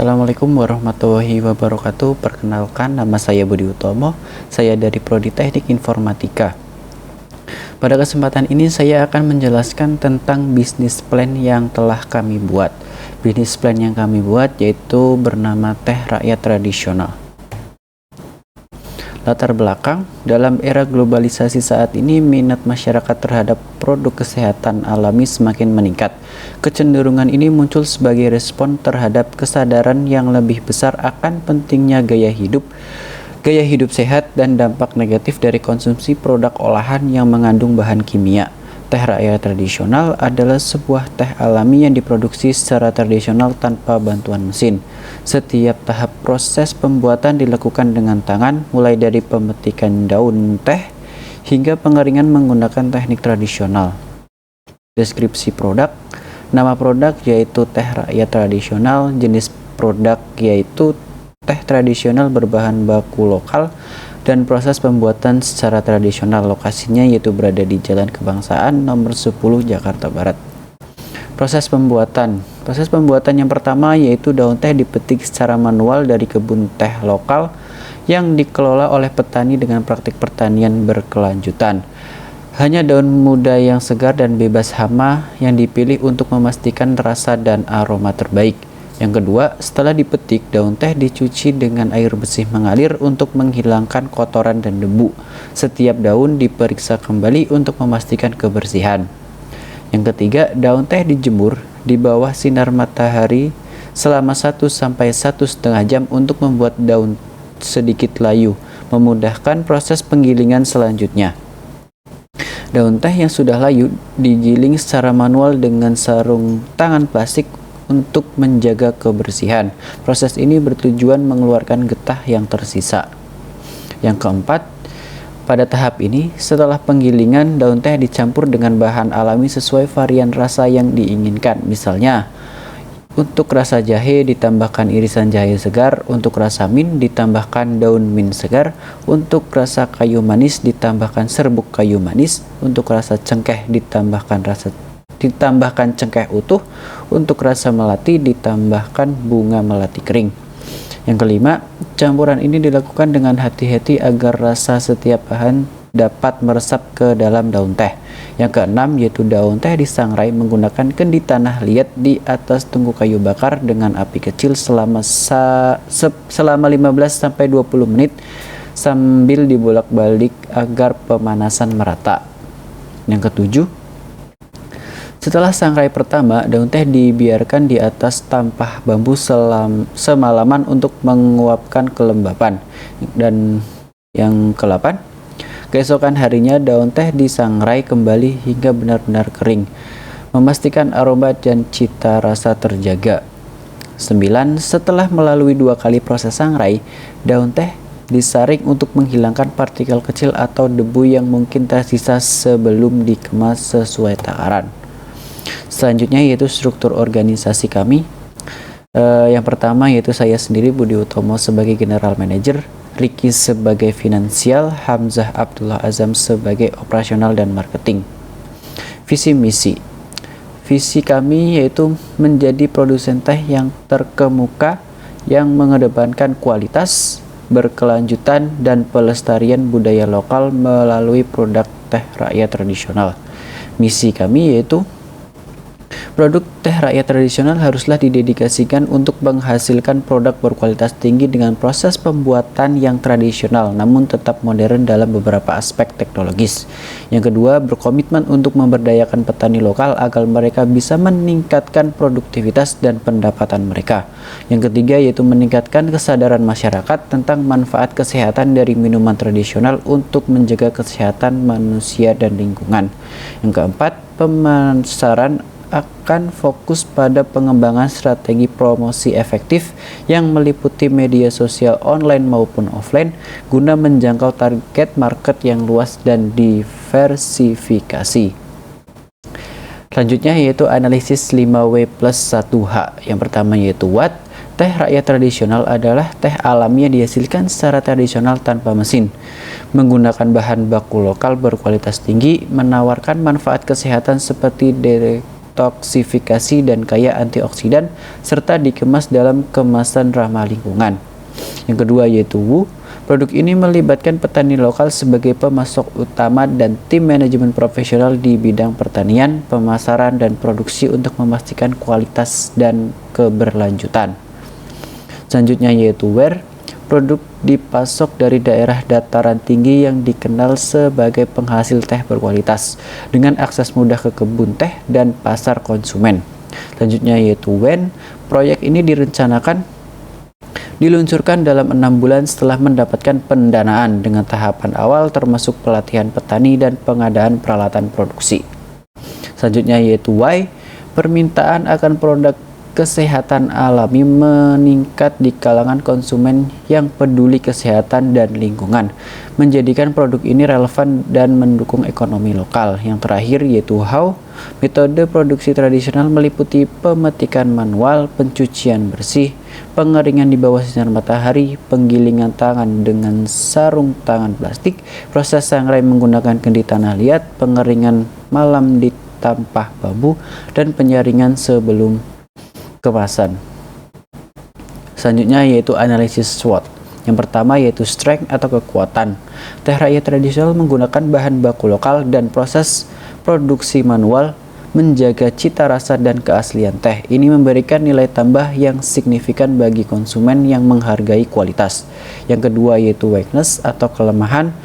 Assalamualaikum warahmatullahi wabarakatuh. Perkenalkan, nama saya Budi Utomo. Saya dari Prodi Teknik Informatika. Pada kesempatan ini saya akan menjelaskan tentang bisnis plan yang telah kami buat. Bisnis plan yang kami buat yaitu bernama Teh Rakyat Tradisional. Latar belakang, dalam era globalisasi saat ini, minat masyarakat terhadap produk kesehatan alami semakin meningkat. Kecenderungan ini muncul sebagai respon terhadap kesadaran yang lebih besar akan pentingnya gaya hidup sehat dan dampak negatif dari konsumsi produk olahan yang mengandung bahan kimia. Teh Rakyat Tradisional adalah sebuah teh alami yang diproduksi secara tradisional tanpa bantuan mesin. Setiap tahap proses pembuatan dilakukan dengan tangan, mulai dari pemetikan daun teh hingga pengeringan menggunakan teknik tradisional. Deskripsi produk: nama produk yaitu Teh Rakyat Tradisional, jenis produk yaitu teh tradisional berbahan baku lokal, dan proses pembuatan secara tradisional. Lokasinya yaitu berada di Jalan Kebangsaan nomor 10 Jakarta Barat. Proses pembuatan yang pertama yaitu daun teh dipetik secara manual dari kebun teh lokal yang dikelola oleh petani dengan praktik pertanian berkelanjutan. Hanya daun muda yang segar dan bebas hama yang dipilih untuk memastikan rasa dan aroma terbaik. Yang kedua, setelah dipetik, daun teh dicuci dengan air bersih mengalir untuk menghilangkan kotoran dan debu. Setiap daun diperiksa kembali untuk memastikan kebersihan. Yang ketiga, daun teh dijemur di bawah sinar matahari selama 1 sampai 1,5 jam untuk membuat daun sedikit layu, memudahkan proses penggilingan selanjutnya. Daun teh yang sudah layu digiling secara manual dengan sarung tangan plastik untuk menjaga kebersihan. Proses ini bertujuan mengeluarkan getah yang tersisa. Yang keempat, pada tahap ini, setelah penggilingan, daun teh dicampur dengan bahan alami sesuai varian rasa yang diinginkan. Misalnya, untuk rasa jahe ditambahkan irisan jahe segar, untuk rasa mint ditambahkan daun mint segar, untuk rasa kayu manis ditambahkan serbuk kayu manis, untuk rasa cengkeh ditambahkan cengkeh utuh, untuk rasa melati ditambahkan bunga melati kering. Yang kelima, campuran ini dilakukan dengan hati-hati agar rasa setiap bahan dapat meresap ke dalam daun teh. Yang keenam, yaitu daun teh disangrai menggunakan kendi tanah liat di atas tungku kayu bakar dengan api kecil selama 15-20 menit sambil dibolak-balik agar pemanasan merata. Yang ketujuh, setelah sangrai pertama, daun teh dibiarkan di atas tampah bambu semalaman untuk menguapkan kelembapan. Dan yang ke-8, keesokan harinya daun teh disangrai kembali hingga benar-benar kering, memastikan aroma dan cita rasa terjaga. 9. Setelah melalui 2 kali proses sangrai, daun teh disaring untuk menghilangkan partikel kecil atau debu yang mungkin tersisa sebelum dikemas sesuai takaran. Selanjutnya yaitu struktur organisasi kami. Yang pertama yaitu saya sendiri, Budi Utomo, sebagai General Manager, Ricky sebagai Finansial, Hamzah Abdullah Azam sebagai Operasional dan Marketing. Visi misi. Visi kami yaitu menjadi produsen teh yang terkemuka yang mengedepankan kualitas, berkelanjutan, dan pelestarian budaya lokal melalui produk teh rakyat tradisional. Misi kami yaitu produk teh rakyat tradisional haruslah didedikasikan untuk menghasilkan produk berkualitas tinggi dengan proses pembuatan yang tradisional namun tetap modern dalam beberapa aspek teknologis. Yang kedua, berkomitmen untuk memberdayakan petani lokal agar mereka bisa meningkatkan produktivitas dan pendapatan mereka. Yang ketiga yaitu meningkatkan kesadaran masyarakat tentang manfaat kesehatan dari minuman tradisional untuk menjaga kesehatan manusia dan lingkungan. Yang keempat, pemasaran akan fokus pada pengembangan strategi promosi efektif yang meliputi media sosial online maupun offline guna menjangkau target market yang luas dan diversifikasi. Selanjutnya yaitu analisis 5W+1H. Yang pertama yaitu what? Teh rakyat tradisional adalah teh alami yang dihasilkan secara tradisional tanpa mesin, menggunakan bahan baku lokal berkualitas tinggi, menawarkan manfaat kesehatan seperti detoksifikasi dan kaya antioksidan, serta dikemas dalam kemasan ramah lingkungan. Yang kedua yaitu Wu. Produk ini melibatkan petani lokal sebagai pemasok utama dan tim manajemen profesional di bidang pertanian, pemasaran, dan produksi untuk memastikan kualitas dan keberlanjutan. Selanjutnya yaitu Ware. Produk dipasok dari daerah dataran tinggi yang dikenal sebagai penghasil teh berkualitas dengan akses mudah ke kebun teh dan pasar konsumen. Selanjutnya yaitu Wen. Proyek ini diluncurkan dalam 6 bulan setelah mendapatkan pendanaan dengan tahapan awal termasuk pelatihan petani dan pengadaan peralatan produksi. Selanjutnya yaitu Y. Permintaan akan produk kesehatan alami meningkat di kalangan konsumen yang peduli kesehatan dan lingkungan, menjadikan produk ini relevan dan mendukung ekonomi lokal. Yang terakhir yaitu How. Metode produksi tradisional meliputi pemetikan manual, pencucian bersih, pengeringan di bawah sinar matahari, penggilingan tangan dengan sarung tangan plastik, proses sangrai menggunakan kendi tanah liat, pengeringan malam di tampah bambu, dan penyaringan sebelum kemasan. Selanjutnya yaitu analisis SWOT. Yang pertama yaitu strength atau kekuatan. Teh rakyat tradisional menggunakan bahan baku lokal dan proses produksi manual menjaga cita rasa dan keaslian teh. Ini memberikan nilai tambah yang signifikan bagi konsumen yang menghargai kualitas. Yang kedua yaitu weakness atau kelemahan.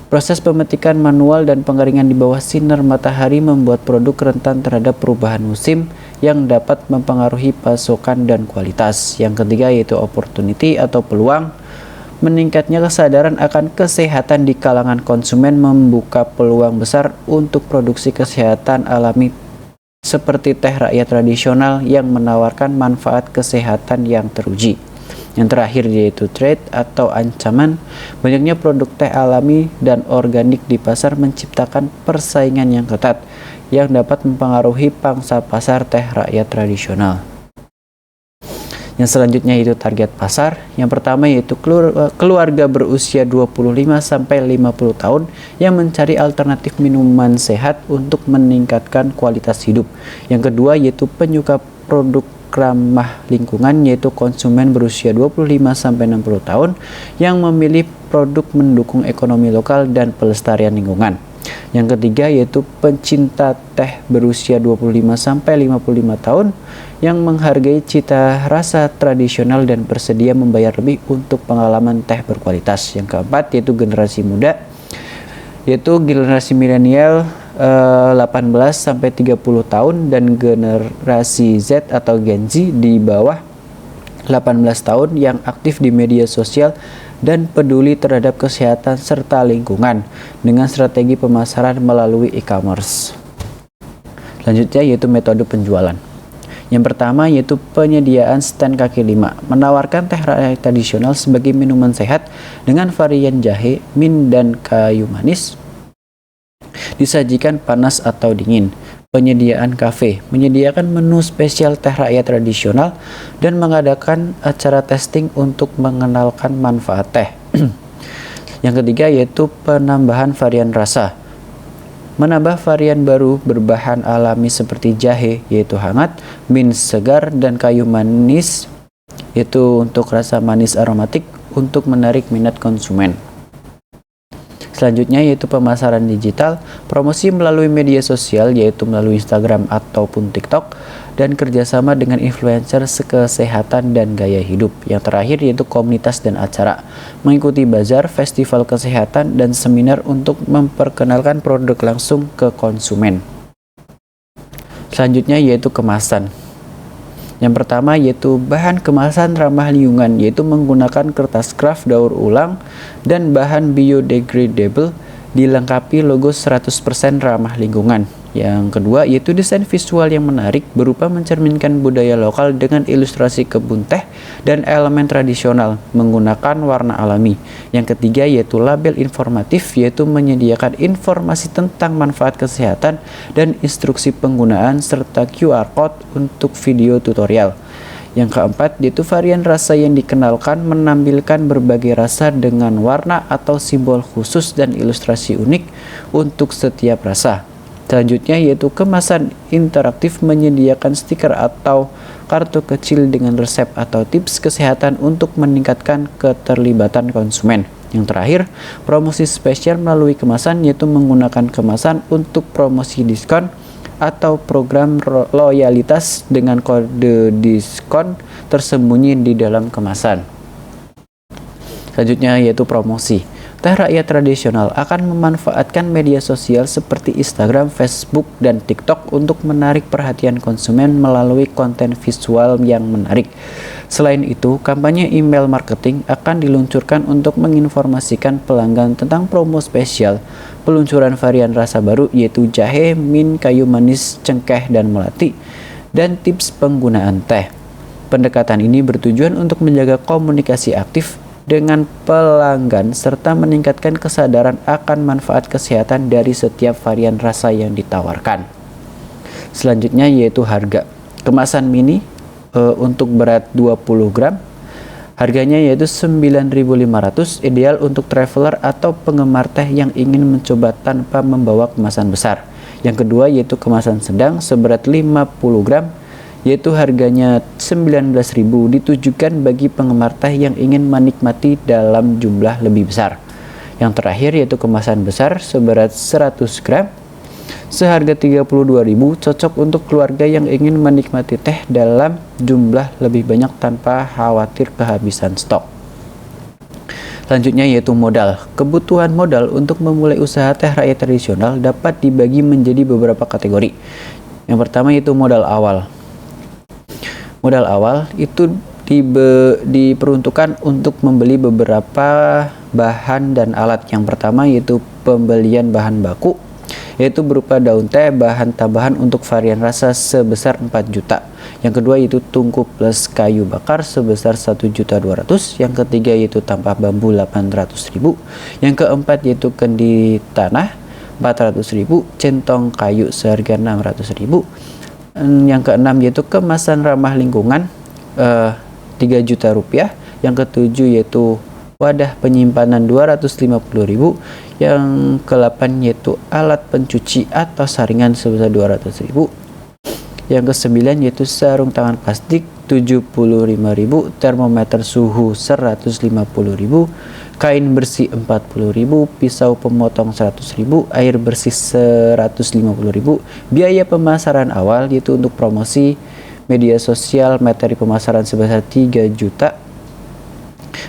Proses pemetikan manual dan pengeringan di bawah sinar matahari membuat produk rentan terhadap perubahan musim yang dapat mempengaruhi pasokan dan kualitas. Yang ketiga yaitu opportunity atau peluang. Meningkatnya kesadaran akan kesehatan di kalangan konsumen membuka peluang besar untuk produksi kesehatan alami seperti teh rakyat tradisional yang menawarkan manfaat kesehatan yang teruji. Yang terakhir yaitu threat atau ancaman. Banyaknya produk teh alami dan organik di pasar menciptakan persaingan yang ketat yang dapat mempengaruhi pangsa pasar teh rakyat tradisional. Yang selanjutnya yaitu target pasar. Yang pertama yaitu keluarga berusia 25-50 tahun yang mencari alternatif minuman sehat untuk meningkatkan kualitas hidup. Yang kedua yaitu penyuka produk ramah lingkungan, yaitu konsumen berusia 25-60 tahun yang memilih produk mendukung ekonomi lokal dan pelestarian lingkungan. Yang ketiga yaitu pencinta teh berusia 25-55 tahun yang menghargai cita rasa tradisional dan bersedia membayar lebih untuk pengalaman teh berkualitas. Yang keempat yaitu generasi muda, yaitu generasi milenial 18-30 tahun dan generasi Z atau Gen Z di bawah 18 tahun yang aktif di media sosial dan peduli terhadap kesehatan serta lingkungan dengan strategi pemasaran melalui e-commerce. Selanjutnya yaitu metode penjualan. Yang pertama yaitu penyediaan stand kaki lima, menawarkan teh rakyat tradisional sebagai minuman sehat dengan varian jahe, mint, dan kayu manis. Disajikan panas atau dingin. Penyediaan kafe, menyediakan menu spesial teh rakyat tradisional dan mengadakan acara testing untuk mengenalkan manfaat teh. Yang ketiga yaitu penambahan varian rasa, menambah varian baru berbahan alami seperti jahe yaitu hangat, mint segar, dan kayu manis yaitu untuk rasa manis aromatik untuk menarik minat konsumen. Selanjutnya yaitu pemasaran digital, promosi melalui media sosial yaitu melalui Instagram ataupun TikTok, dan kerjasama dengan influencer kesehatan dan gaya hidup. Yang terakhir yaitu komunitas dan acara, mengikuti bazar, festival kesehatan, dan seminar untuk memperkenalkan produk langsung ke konsumen. Selanjutnya yaitu kemasan. Yang pertama yaitu bahan kemasan ramah lingkungan, yaitu menggunakan kertas kraft daur ulang dan bahan biodegradable, dilengkapi logo 100% ramah lingkungan. Yang kedua yaitu desain visual yang menarik berupa mencerminkan budaya lokal dengan ilustrasi kebun teh dan elemen tradisional menggunakan warna alami. Yang ketiga yaitu label informatif, yaitu menyediakan informasi tentang manfaat kesehatan dan instruksi penggunaan serta QR code untuk video tutorial. Yang keempat yaitu varian rasa yang dikenalkan, menampilkan berbagai rasa dengan warna atau simbol khusus dan ilustrasi unik untuk setiap rasa. Selanjutnya yaitu kemasan interaktif menyediakan stiker atau kartu kecil dengan resep atau tips kesehatan untuk meningkatkan keterlibatan konsumen. Yang terakhir, promosi spesial melalui kemasan yaitu menggunakan kemasan untuk promosi diskon atau program loyalitas dengan kode diskon tersembunyi di dalam kemasan. Selanjutnya yaitu promosi. Teh rakyat tradisional akan memanfaatkan media sosial seperti Instagram, Facebook, dan TikTok untuk menarik perhatian konsumen melalui konten visual yang menarik. Selain itu, kampanye email marketing akan diluncurkan untuk menginformasikan pelanggan tentang promo spesial, peluncuran varian rasa baru yaitu jahe, mint, kayu manis, cengkeh, dan melati, dan tips penggunaan teh. Pendekatan ini bertujuan untuk menjaga komunikasi aktif dengan pelanggan serta meningkatkan kesadaran akan manfaat kesehatan dari setiap varian rasa yang ditawarkan. Selanjutnya yaitu harga. Kemasan mini untuk berat 20 gram harganya yaitu 9.500, ideal untuk traveler atau penggemar teh yang ingin mencoba tanpa membawa kemasan besar. Yang kedua yaitu kemasan sedang seberat 50 gram yaitu harganya 19.000, ditujukan bagi penggemar teh yang ingin menikmati dalam jumlah lebih besar. Yang terakhir yaitu kemasan besar seberat 100 gram seharga 32.000, cocok untuk keluarga yang ingin menikmati teh dalam jumlah lebih banyak tanpa khawatir kehabisan stok. Selanjutnya yaitu modal. Kebutuhan modal untuk memulai usaha teh rakyat tradisional dapat dibagi menjadi beberapa kategori. Yang pertama yaitu modal awal. Modal awal itu diperuntukkan untuk membeli beberapa bahan dan alat. Yang pertama yaitu pembelian bahan baku, yaitu berupa daun teh, bahan tambahan untuk varian rasa sebesar 4 juta. Yang kedua yaitu tungku plus kayu bakar sebesar 1.200.000. Yang ketiga yaitu tampah bambu 800.000. Yang keempat yaitu kendi tanah 400.000, centong kayu seharga 600.000. Yang keenam yaitu kemasan ramah lingkungan 3 juta rupiah. Yang ketujuh yaitu wadah penyimpanan 250.000. Yang ke-8 yaitu alat pencuci atau saringan sebesar 200.000. Yang ke-9 yaitu sarung tangan plastik 75.000, termometer suhu 150.000, kain bersih 40.000, pisau pemotong 100.000, air bersih 150.000. Biaya pemasaran awal yaitu untuk promosi media sosial, materi pemasaran sebesar 3 juta.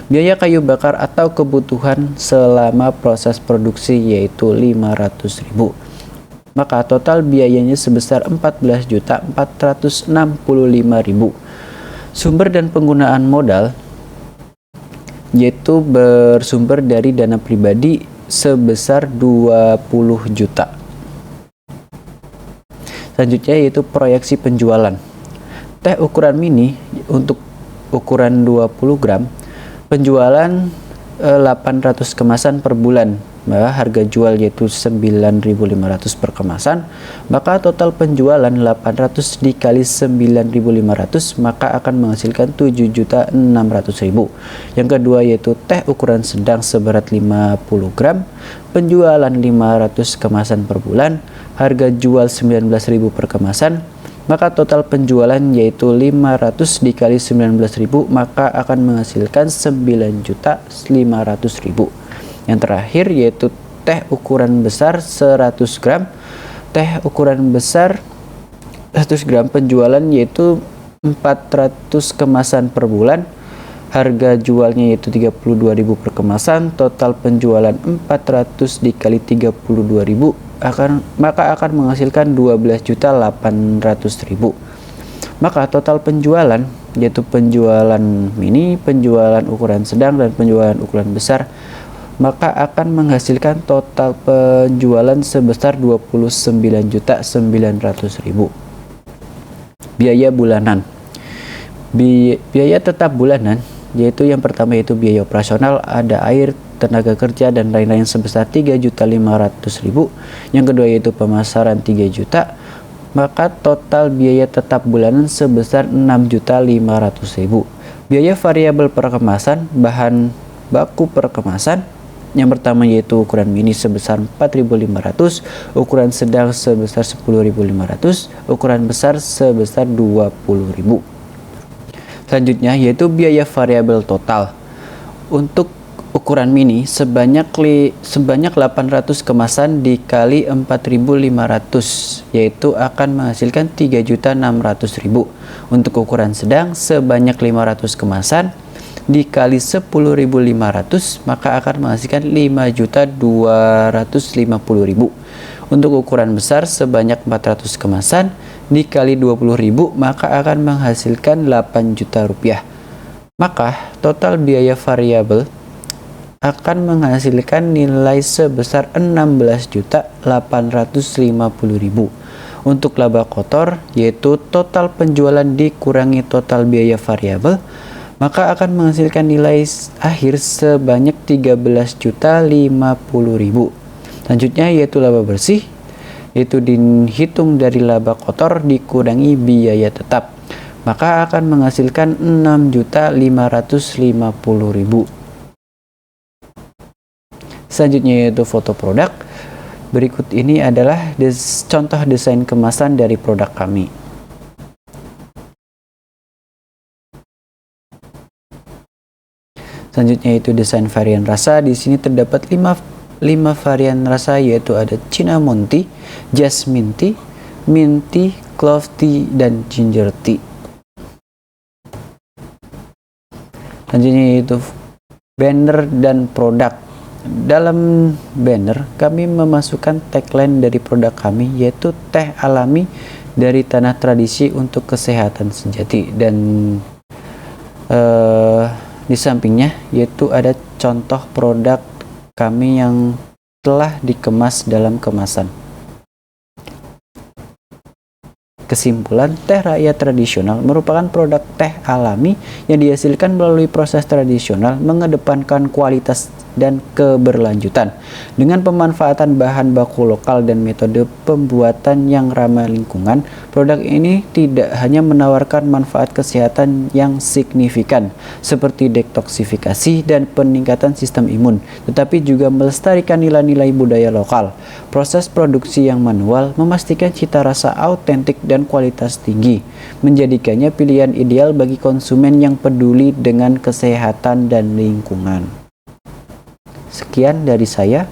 Biaya kayu bakar atau kebutuhan selama proses produksi yaitu 500.000. Maka total biayanya sebesar 14.465.000. Sumber dan penggunaan modal yaitu bersumber dari dana pribadi sebesar 20 juta. Selanjutnya yaitu proyeksi penjualan. Teh ukuran mini untuk ukuran 20 gram, penjualan 800 kemasan per bulan. Harga jual yaitu 9.500 per kemasan, maka total penjualan 800 dikali 9.500 maka akan menghasilkan 7.600.000. Yang kedua yaitu teh ukuran sedang seberat 50 gram, penjualan 500 kemasan per bulan, harga jual 19.000 per kemasan, maka total penjualan yaitu 500 dikali 19.000 maka akan menghasilkan 9.500.000. Yang terakhir yaitu teh ukuran besar 100 gram. Teh ukuran besar 100 gram penjualan yaitu 400 kemasan per bulan. Harga jualnya yaitu 32.000 per kemasan. Total penjualan 400 dikali 32.000 maka akan menghasilkan 12.800.000. Maka total penjualan yaitu penjualan mini, penjualan ukuran sedang, dan penjualan ukuran besar maka akan menghasilkan total penjualan sebesar 29.900.000. Biaya bulanan. Biaya tetap bulanan yaitu yang pertama yaitu biaya operasional, ada air, tenaga kerja, dan lain-lain sebesar 3.500.000. Yang kedua yaitu pemasaran 3 juta. Maka total biaya tetap bulanan sebesar 6.500.000. Biaya variabel per kemasan, bahan baku per kemasan Yang pertama yaitu ukuran mini sebesar 4.500, ukuran sedang sebesar 10.500, ukuran besar sebesar 20.000. Selanjutnya yaitu biaya variabel total. Untuk ukuran mini sebanyak 800 kemasan dikali 4.500 yaitu akan menghasilkan 3.600.000. Untuk ukuran sedang sebanyak 500 kemasan dikali 10.500 maka akan menghasilkan 5.250.000. Untuk ukuran besar sebanyak 400 kemasan dikali 20.000 maka akan menghasilkan 8 juta rupiah. Maka total biaya variabel akan menghasilkan nilai sebesar 16.850.000. Untuk laba kotor yaitu total penjualan dikurangi total biaya variabel maka akan menghasilkan nilai akhir sebanyak 13.050.000. Selanjutnya yaitu laba bersih, yaitu dihitung dari laba kotor dikurangi biaya tetap, maka akan menghasilkan 6.550.000. Selanjutnya yaitu foto produk. Berikut ini adalah contoh desain kemasan dari produk kami. Selanjutnya itu desain varian rasa. Di sini terdapat 5 varian rasa yaitu ada cinnamon tea, jasmine tea, mint tea, clove tea, dan ginger tea. Selanjutnya yaitu banner dan produk. Dalam banner kami memasukkan tagline dari produk kami yaitu teh alami dari tanah tradisi untuk kesehatan sejati, dan di sampingnya yaitu ada contoh produk kami yang telah dikemas dalam kemasan. Kesimpulan, teh rakyat tradisional merupakan produk teh alami yang dihasilkan melalui proses tradisional, mengedepankan kualitas dan keberlanjutan dengan pemanfaatan bahan baku lokal dan metode pembuatan yang ramah lingkungan. Produk ini tidak hanya menawarkan manfaat kesehatan yang signifikan seperti detoksifikasi dan peningkatan sistem imun, tetapi juga melestarikan nilai-nilai budaya lokal. Proses produksi yang manual memastikan cita rasa autentik dan kualitas tinggi, menjadikannya pilihan ideal bagi konsumen yang peduli dengan kesehatan dan lingkungan. Sekian dari saya.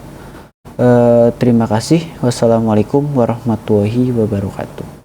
Terima kasih. Wassalamualaikum warahmatullahi wabarakatuh.